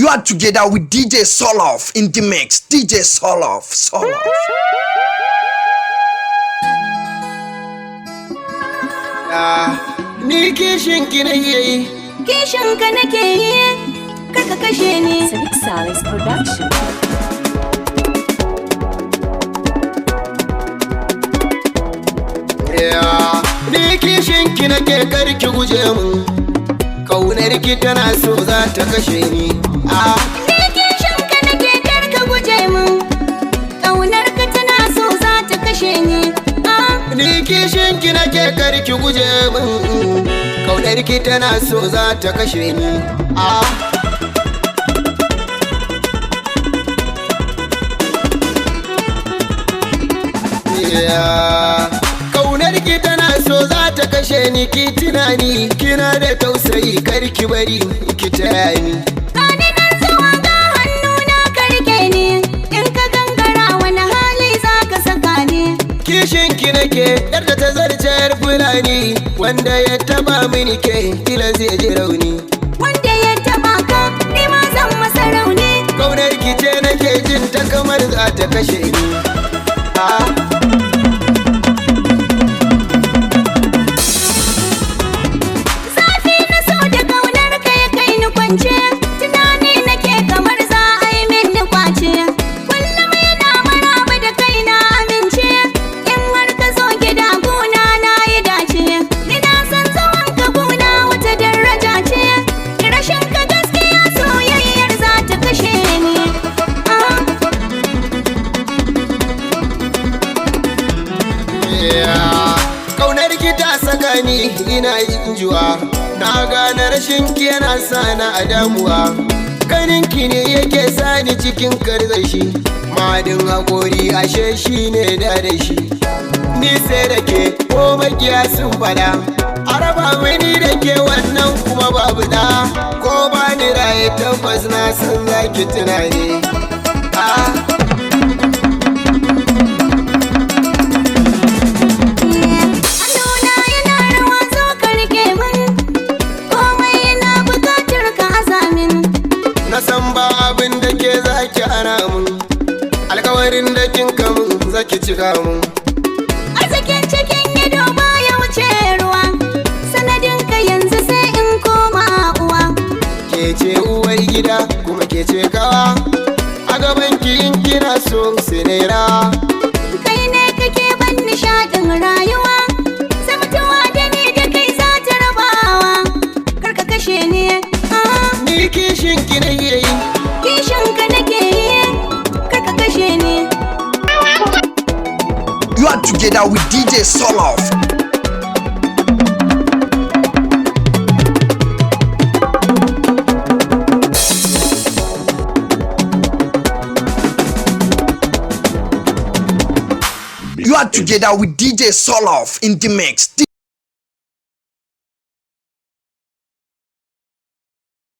You are together with DJ Soloff in the mix. DJ Soloff. Ni kishin ki nake yi. Kishin ka nake yi. Karka kashe ni. Rimexxx production. Ni kishin ki nake karki guje mun. Kaunar ki tana so za ta kashe ni. Ni kishin ka nake karka guje mun. Kaunar ka tana so za ta kashe ni. Ni kishin ki nake karki guje mun. Kaunar ki tana so za ta kashe ni. Kaunar ki tana so za ta kashe ni, ki tunani kina da tausayi karki bari ki taya ni. Kani nan zuwa ga hannuna ka rike ni. In ka gangara wani hali za ka saka ni. Kishin ki nake yarda ta zarce yar fulani, wanda ya taba mini ke kila zai ji rauni. Wanda ya taba ka ni ma zan masa rauni. Kaunar ki ce nake jin ta kamar za ta kashe ni. Zafi na so da kaunar ka ya kai ni kwance. Tunani nake kamar za a yi min ni kwace. Kullum yana maraba da kai na amince. In har ka zo gida gona na yi dace. Ni na san zaman ka gona wata daraja ce. Rashin ka gaskiya soyayyar za ta kashe ni. Kaunar ki ta saka ni ina injuwa, na gane rashin ki yana sana a damuwa. Ganin ki ne yake sani cikin karzashi, madin hakori ashe shi ne da shi. Ni sai da ke ko makiya sun fada, araba mini da ke wannan kuma babu da. Ko ba ni raye tabbas na san zaki tunani. Hannuna yana rawa zo ka rike min. Komai yana bukatar ka azamin. Na san ba abin da ke zaki hana mun, alkawarin da kin kamun zaki cika mun. Arzikin cikin ido baya wuce ruwa. Sanadin ka yanzu sai in koma uwa. Ke ce uwar gida kuma ke ce kawa, a gaban ki in kina so sai ne rawa. Kai ne kake ban nishadin rayuwa. Sai mutuwa da ni da kai za ta rabawa. Karka kashe ni. Ni kishin ki na yi. Kishin ka nake yi. Karka kashe ni. You are together with DJ Soloff. You are together with DJ Soloff in the mix.